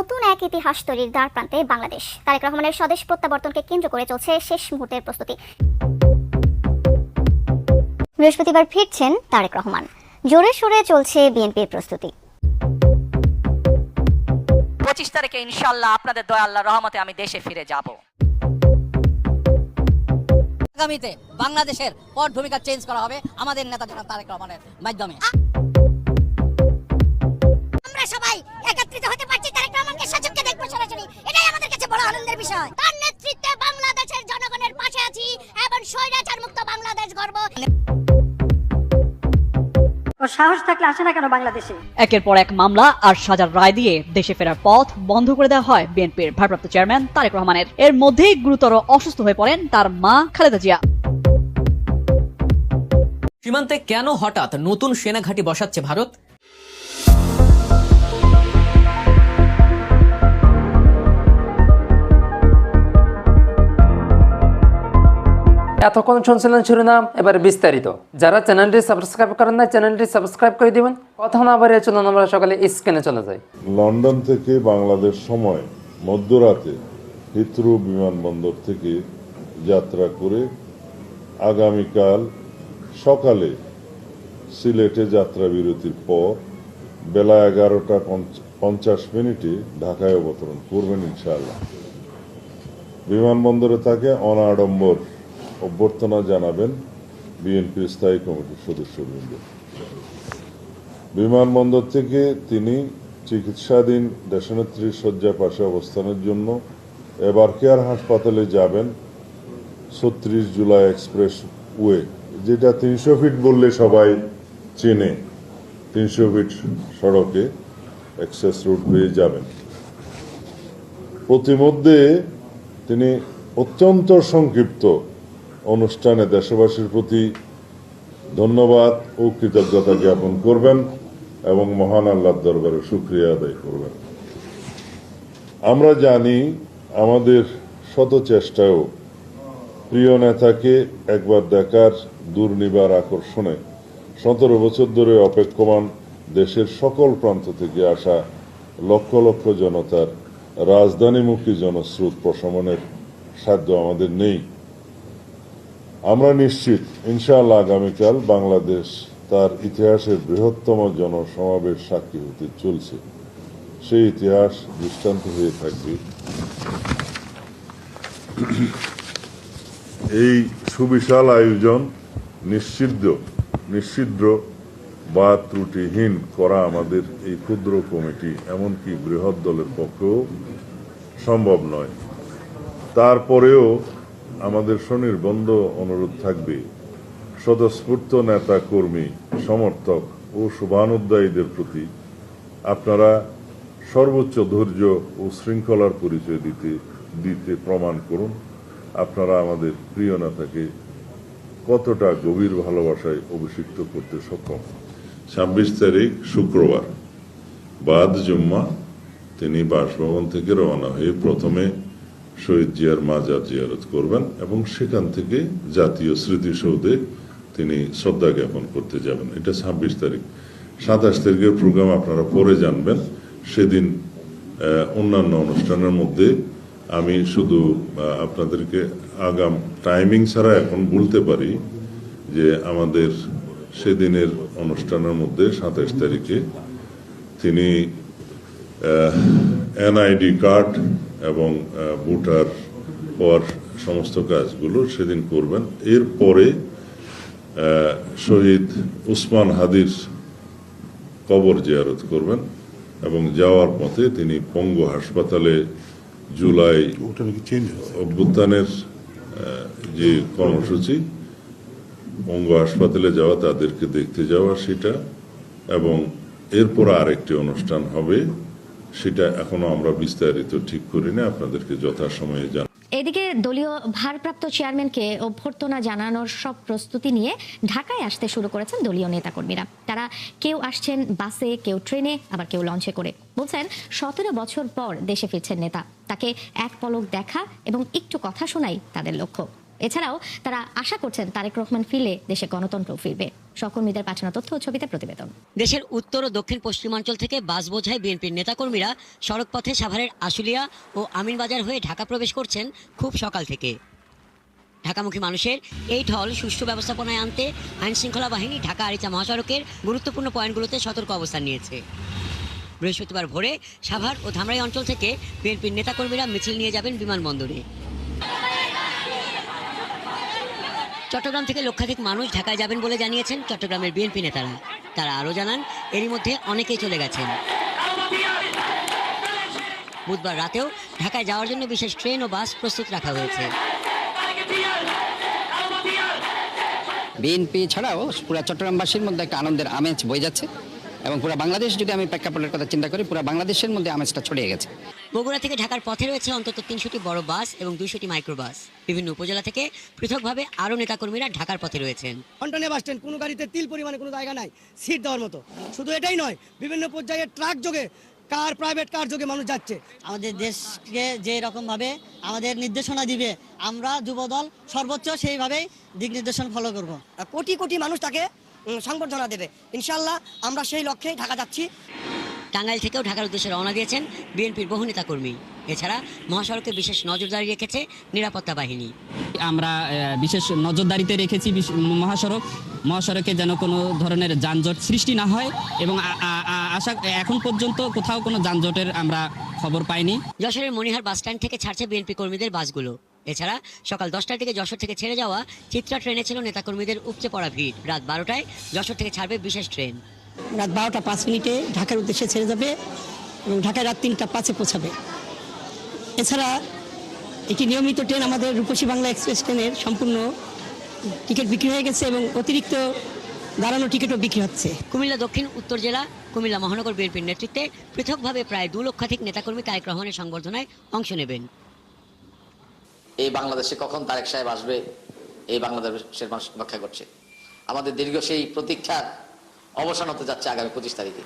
নতুন এক ইতিহাস তৈরির দ্বারপ্রান্তে বাংলাদেশ। তারেক রহমানের স্বদেশ প্রত্যাবর্তনকে কেন্দ্র করে চলছে শেষ মুহূর্তের প্রস্তুতি। বৃহস্পতিবার ফিরছেন তারেক রহমান, জোরে সোরে চলছে বিএনপির প্রস্তুতি। 25 তারিখে ইনশাআল্লাহ আপনাদের দয়া আল্লাহর রহমতে আমি দেশে ফিরে যাব। আগামীতে বাংলাদেশের পট ভূমিকা চেঞ্জ করা হবে আমাদের নেতা জনাব তারেক রহমানের মাধ্যমে। আমরা সবাই একত্রিত হতে পারছি, তারেক রহমানকে সচক্ষে দেখব সরাসরি, এটাই আমাদের কাছে বড় আনন্দের বিষয়। তার নেতৃত্বে বাংলাদেশের জনগণের পাশে আছি এবং স্বৈরাচার মুক্ত বাংলাদেশ গর্ব। ও সাহস থাকলে আসে না কেন বাংলাদেশে? একের পর এক মামলা আর সাজার রায় দিয়ে দেশে ফেরার পথ বন্ধ করে দেওয়া হয় বিএনপির ভারপ্রাপ্ত চেয়ারম্যান তারেক রহমানের। এর মধ্যেই গুরুতর অসুস্থ হয়ে পড়েন তার মা খালেদা জিয়া। সীমান্তে কেন হঠাৎ নতুন সেনা ঘাঁটি বসাচ্ছে ভারত? এতক্ষণ শুনছিলেন শিরোনাম, এবারে বিস্তারিত। যারা চ্যানেলটি সাবস্ক্রাইব করেন না, চ্যানেলটি সাবস্ক্রাইব করে দিবেন। কথা না বাড়িয়ে চলুন আমরা সকালে স্ক্রিনে চলে যাই। লন্ডন থেকে বাংলাদেশ সময় মধ্যরাতে হিথ্রো বিমানবন্দর থেকে যাত্রা করে আগামীকাল সকালে সিলেটে যাত্রা বিরতির পর বেলা 11:50 ঢাকায় অবতরণ করবেন ইনশাআল্লাহ। বিমানবন্দরে তাকে অনাড়ম্বর অভ্যর্থনা জানাবেন বিএনপির স্থায়ী কমিটির সদস্যবৃন্দ। বিমানবন্দর থেকে তিনি চিকিৎসাধীন দেশনেত্রীর শয্যা পাশে অবস্থানের জন্য এবারকেয়ার হাসপাতালে যাবেন 36 জুলাই এক্সপ্রেস ওয়ে, যেটা 300 ফিট বললে সবাই চেনে। 300 ফিট সড়কে অ্যাক্সেস রুট পেয়ে যাবেন। প্রতিমধ্যে তিনি অত্যন্ত সংক্ষিপ্ত অনুষ্ঠানে দেশবাসীর প্রতি ধন্যবাদ ও কৃতজ্ঞতা জ্ঞাপন করবেন এবং মহান আল্লাহর দরবারে শুকরিয়া আদায় করবেন। আমরা জানি আমাদের শত চেষ্টায়ও প্রিয় নেতাকে একবার দেখার দুর্নিবার আকর্ষণে 17 বছর ধরে অপেক্ষমান দেশের সকল প্রান্ত থেকে আসা লক্ষ লক্ষ জনতার রাজধানীমুখী জনস্রোত প্রশমনের সাধ্য আমাদের নেই। আমরা নিশ্চিত ইনশাআল্লাহ আগামীকাল বাংলাদেশ তার ইতিহাসের বৃহত্তম জনসমাবেশ সাক্ষী হতে চলছে। সেই ইতিহাস দৃষ্টান্ত হয়ে থাকবে এই সুবিশাল আয়োজন নিশ্চিদ্র বা ত্রুটিহীন করা আমাদের এই ক্ষুদ্র কমিটি, এমনকি বৃহৎ দলের পক্ষেও সম্ভব নয়। তারপরেও আমাদের স্বনির্বন্ধ অনুরোধ থাকবে স্বতঃস্ফূর্ত নেতা কর্মী সমর্থক ও শুভানুধ্যায়ীদের প্রতি আপনারা সর্বোচ্চ ধৈর্য ও শৃঙ্খলার পরিচয় দিতে প্রমাণ করুন আপনারা আমাদের প্রিয় নেতাকে কতটা গভীর ভালোবাসায় অভিষিক্ত করতে সক্ষম। 26 তারিখ শুক্রবার বাদ জুম্মা তিনি বাসভবন থেকে রওনা হয়ে প্রথমে শহীদ জিয়ার মাজার জিয়ারত করবেন এবং সেখান থেকে জাতীয় স্মৃতিসৌধে তিনি শ্রদ্ধা জ্ঞাপন করতে যাবেন। এটা 26 তারিখ। 27 তারিখের প্রোগ্রাম আপনারা পরে জানবেন। সেদিন অন্যান্য অনুষ্ঠানের মধ্যে আমি শুধু আপনাদেরকে আগাম টাইমিং ছাড়া এখন বলতে পারি যে আমাদের সেদিনের অনুষ্ঠানের মধ্যে 27 তারিখে তিনি এনআইডি কার্ড এবং ভোটার হওয়ার সমস্ত কাজগুলো সেদিন করবেন। এরপরে শহীদ উসমান হাদির কবর জিয়ারত করবেন এবং যাওয়ার পথে তিনি পঙ্গু হাসপাতালে জুলাই অভ্যুত্থানের যে কর্মসূচি, পঙ্গু হাসপাতালে যাওয়া, তাদেরকে দেখতে যাওয়া সেটা, এবং এরপর আরেকটি অনুষ্ঠান হবে, সেটা এখনো আমরা বিস্তারিত ঠিক করিনি, আপনাদেরকে যথাসময়ে জানাবো। এদিকে দলীয় ভারপ্রাপ্ত চেয়ারম্যানকে অভ্যর্থনা জানানোর সব প্রস্তুতি নিয়ে ঢাকায় আসতে শুরু করেছেন দলীয় নেতাকর্মীরা। তারা কেউ আসছেন বাসে, কেউ ট্রেনে, আবার কেউ লঞ্চে করে। বলছেন 17 বছর পর দেশে ফিরছেন নেতা, তাকে এক পলক দেখা এবং একটু কথা শোনাই তাদের লক্ষ্য। এছাড়াও তারা আশা করছেন তারেক রহমান ফিরলে দেশে গণতন্ত্র ফিরবে। সহকর্মীদের পাঠানো তথ্য ও ছবিতে প্রতিবেদন। দেশের উত্তর ও দক্ষিণ পশ্চিমাঞ্চল থেকে বাস বোঝাই বিএনপির নেতাকর্মীরা সড়কপথে সাভারের আশুলিয়া ও আমিনবাজার হয়ে ঢাকা প্রবেশ করছেন খুব সকাল থেকে। ঢাকামুখী মানুষের এই ঢল সুষ্ঠু ব্যবস্থাপনায় আনতে আইনশৃঙ্খলা বাহিনী ঢাকা আরিচা মহাসড়কের গুরুত্বপূর্ণ পয়েন্টগুলোতে সতর্ক অবস্থান নিয়েছে। বৃহস্পতিবার ভোরে সাভার ও ধামরাই অঞ্চল থেকে বিএনপির নেতাকর্মীরা মিছিল নিয়ে যাবেন বিমানবন্দরে। চট্টগ্রাম থেকে লক্ষাধিক মানুষ ঢাকায় যাবেন বলে জানিয়েছেন চট্টগ্রামের বিএনপি নেতারা। তারা আরও জানান, এরই মধ্যে অনেকেই চলে গেছেন। বুধবার রাতেও ঢাকায় যাওয়ার জন্য বিশেষ ট্রেন ও বাস প্রস্তুত রাখা হয়েছে। বিএনপি ছাড়াও পুরো চট্টগ্রামবাসীর মধ্যে একটা আনন্দের আমেজ বয়ে যাচ্ছে এবং পুরো বাংলাদেশ, যদি আমি প্রেক্ষাপটের কথা চিন্তা করি, পুরো বাংলাদেশের মধ্যে আমেজটা ছড়িয়ে গেছে। বগুড়া থেকে ঢাকার পথে রয়েছে অন্তত 300টি বড় বাস এবং 200টি মাইক্রোবাস। বিভিন্ন উপজেলা থেকে পৃথকভাবে আরও নেতাকর্মীরা ঢাকার পথে রয়েছেন। ফন্টনে বাস স্ট্যান্ড, কোনো গাড়িতে তিল পরিমাণে কোনো জায়গা নাই সিট দেওয়ার মতো। শুধু এটাই নয়, বিভিন্ন পর্যায়ে ট্রাক যোগে, কার, প্রাইভেট কার যোগে মানুষ যাচ্ছে। আমাদের দেশকে যে রকমভাবে আমাদের নির্দেশনা দিবে, আমরা যুবদল সর্বোচ্চ সেইভাবেই দিক নির্দেশনা ফলো করব। কোটি কোটি মানুষ তাকে সংবর্ধনা দেবে। ইনশাল্লাহ আমরা সেই লক্ষ্যেই ঢাকা যাচ্ছি। টাঙ্গাইল থেকেও ঢাকার উদ্দেশ্যে রওনা দিয়েছেন বিএনপির বহু নেতাকর্মী। এছাড়া মহাসড়কে বিশেষ নজরদারি রেখেছে নিরাপত্তা বাহিনী। আমরা বিশেষ নজরদারিতে রেখেছি মহাসড়কে যেন কোনো ধরনের যানজট সৃষ্টি না হয় এবং এখন পর্যন্ত কোথাও কোনো যানজটের আমরা খবর পাইনি। যশোরের মনিহার বাস স্ট্যান্ড থেকে ছাড়ছে বিএনপি কর্মীদের বাসগুলো। এছাড়া সকাল 10টার দিকে যশোর থেকে ছেড়ে যাওয়া চিত্রা ট্রেনে ছিল নেতাকর্মীদের উপচে পড়া ভিড়। রাত 12টায় যশোর থেকে ছাড়বে বিশেষ ট্রেন। রাত 12টা 5 মিনিটে ঢাকার উদ্দেশ্যে ছেড়ে যাবে এবং ঢাকায় রাত 3টা 5-এ পৌঁছাবে। এছাড়া একটি নিয়মিত ট্রেন আমাদের রূপসী বাংলা এক্সপ্রেস ট্রেনের সম্পূর্ণ টিকিট বিক্রি হয়ে গেছে এবং অতিরিক্ত দাঁড়ানো টিকিটও বিক্রি হচ্ছে। কুমিল্লা দক্ষিণ উত্তর জেলা কুমিল্লা মহানগর বিএনপির নেতৃত্বে পৃথকভাবে প্রায় 2 লক্ষাধিক নেতাকর্মী তারেক রহমানের সংবর্ধনায় অংশ নেবেন। এই বাংলাদেশে কখন তারেক সাহেব আসবে, এই বাংলাদেশের মানুষ অপেক্ষা করছে। আমাদের দীর্ঘ সেই প্রতীক্ষার অবসান হতে যাচ্ছে আগামী 25 তারিখে।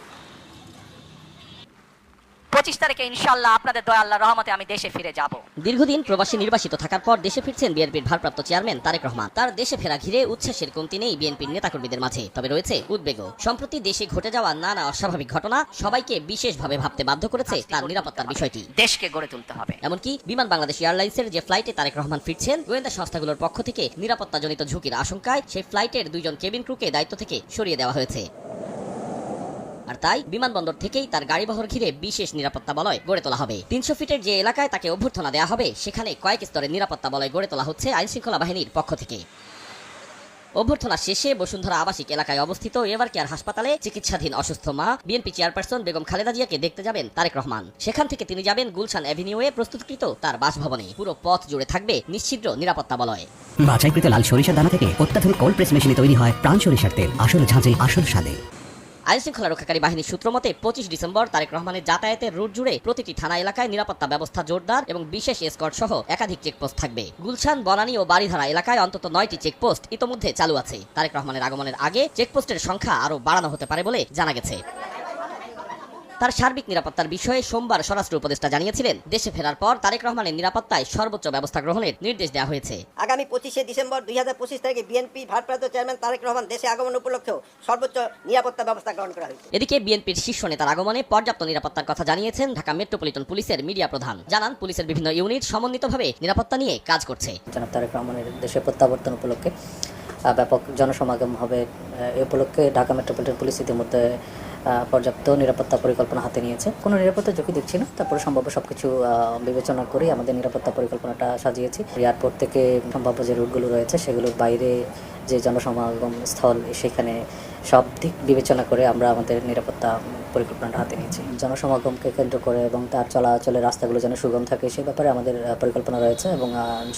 25 তারিখে ইনশাল্লাহ আপনাদের দয়া আল্লাহর রহমতে আমি দেশে ফিরে যাব। দীর্ঘদিন প্রবাসী নির্বাসিত থাকার পর দেশে ফিরছেন বিএনপির ভারপ্রাপ্ত চেয়ারম্যান তারেক রহমান। তার দেশে ফেরা ঘিরে উচ্ছ্বাসের কমতি নেই বিএনপির নেতাকর্মীদের মাঝে, তবে রয়েছে উদ্বেগও। সম্প্রতি দেশে ঘটে যাওয়া নানা অস্বাভাবিক ঘটনা সবাইকে বিশেষভাবে ভাবতে বাধ্য করেছে তার নিরাপত্তার বিষয়টি। দেশকে গড়ে তুলতে হবে। এমনকি বিমান বাংলাদেশ এয়ারলাইন্সের যে ফ্লাইটে তারেক রহমান ফিরছেন, গোয়েন্দা সংস্থাগুলোর পক্ষ থেকে নিরাপত্তাজনিত ঝুঁকির আশঙ্কায় সেই ফ্লাইটের 2 জন কেবিন ক্রুকে দায়িত্ব থেকে সরিয়ে দেওয়া হয়েছে। আর তাই বিমানবন্দর থেকেই তার গাড়িবহর ঘিরে বিশেষ নিরাপত্তা বলয় গড়ে তোলা হবে। 300 ফিটের যে এলাকায় তাকে অভ্যর্থনা দেওয়া হবে, সেখানে কয়েক স্তরের নিরাপত্তা বলয় গড়ে তোলা হচ্ছে আইনশৃঙ্খলা বাহিনীর পক্ষ থেকে। অভ্যর্থনা শেষে বসুন্ধরা আবাসিক এলাকায় অবস্থিত এভার কেয়ার হাসপাতালে চিকিৎসাধীন অসুস্থ মা বিএনপি চেয়ারপারসন বেগম খালেদা জিয়াকে দেখতে যাবেন তারেক রহমান। সেখান থেকে তিনি যাবেন গুলশান অ্যাভিনিউয়ে প্রস্তুতকৃত তার বাসভবনে। পুরো পথ জুড়ে থাকবে নিশ্ছিদ্র নিরাপত্তা বলয়। বাছাইকৃত লাল সরিষার দানা থেকে অত্যাধুনিক কোল্ড প্রেস মেশিনে তৈরি হয় প্রাণ সরিষার তেল, আসল ঝাঁঝে আসল স্বাদে। আইনশৃঙ্খলা রক্ষাকারী বাহিনীর সূত্র মতে 25 ডিসেম্বর তারেক রহমানের যাতায়াতের রুট জুড়ে প্রতিটি থানা এলাকায় নিরাপত্তা ব্যবস্থা জোরদার এবং বিশেষ এসকর্ট সহ একাধিক চেকপোস্ট থাকবে। গুলশান, বনানী ও বাড়িধারা এলাকায় অন্তত 9টি চেকপোস্ট ইতোমধ্যে চালু আছে। তারেক রহমানের আগমনের আগে চেকপোস্টের সংখ্যা আরও বাড়ানো হতে পারে বলে জানা গেছে। তার সার্বিক নিরাপত্তার বিষয়ে সোমবার স্বরাষ্ট্র উপদেষ্টা জানিয়েছিলেন, দেশে ফেরার পর তারেক রহমানের নিরাপত্তায় সর্বোচ্চ ব্যবস্থা গ্রহণের নির্দেশ দেওয়া হয়েছে। আগামী 25শে ডিসেম্বর 2025 তারিখে বিএনপি ভারপ্রাপ্ত চেয়ারম্যান তারেক রহমান দেশে আগমন উপলক্ষেও সর্বোচ্চ নিরাপত্তা ব্যবস্থা গ্রহণ করা হয়েছে। এদিকে বিএনপির শীর্ষ নেতার আগমনে পর্যাপ্ত নিরাপত্তার কথা জানিয়েছেন ঢাকা মেট্রোপলিটন পুলিশের মিডিয়া প্রধান। জানান, পুলিশের বিভিন্ন ইউনিট সমন্বিতভাবে নিরাপত্তা নিয়ে কাজ করছে। জনাব তারেক রহমানের দেশে প্রত্যাবর্তন উপলক্ষে ব্যাপক জনসমাগম হবে। এ উপলক্ষে ঢাকা মেট্রোপলিটন পুলিশ ইতিমধ্যে পর্যাপ্ত নিরাপত্তা পরিকল্পনা হাতে নিয়েছে। কোনো নিরাপত্তা ঝুঁকি দেখছি না, তারপরে সম্ভাব্য সবকিছু বিবেচনা করে আমাদের নিরাপত্তা পরিকল্পনাটা সাজিয়েছি। এয়ারপোর্ট থেকে সম্ভাব্য যে রুটগুলো রয়েছে সেগুলোর বাইরে যে জনসমাগম স্থল, সেখানে সব দিক বিবেচনা করে আমরা আমাদের নিরাপত্তা পরিকল্পনাটা হাতে নিয়েছি। জনসমাগমকে কেন্দ্র করে এবং তার চলাচলের রাস্তাগুলো যেন সুগম থাকে সে ব্যাপারে আমাদের পরিকল্পনা রয়েছে এবং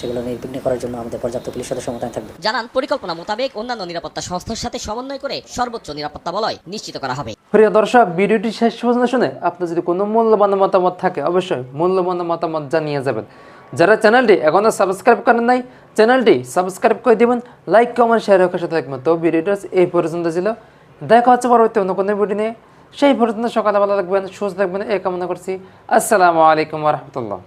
সেগুলো নির্বিঘ্ন করার জন্য আমাদের পর্যাপ্ত পুলিশ সদস্য মোতায়েন থাকবে। জানান, পরিকল্পনা মোতাবেক অন্যান্য নিরাপত্তা সংস্থার সাথে সমন্বয় করে সর্বোচ্চ নিরাপত্তা বলয় নিশ্চিত করা হবে। প্রিয় দর্শক, ভিডিওটি শেষ পর্যন্ত শুনে আপনার যদি কোনো মূল্যবান মতামত থাকে অবশ্যই মূল্যবান মতামত জানিয়ে যাবেন। যারা চ্যানেলটি এখনো সাবস্ক্রাইব করেন নাই, চ্যানেলটি সাবস্ক্রাইব করে দিবেন, লাইক কমেন্ট শেয়ার রাখার সাথে থাকবেন। তো ভিডিওটা এই পর্যন্ত ছিল, দেখা হচ্ছে পরবর্তী অন্য কোনো ভিডিও নিয়ে। সেই পর্যন্ত সকালে ভালো থাকবেন, সুস্থ থাকবেন এই কামনা করছি। আসসালামু আলাইকুম ওয়া রাহমাতুল্লাহ।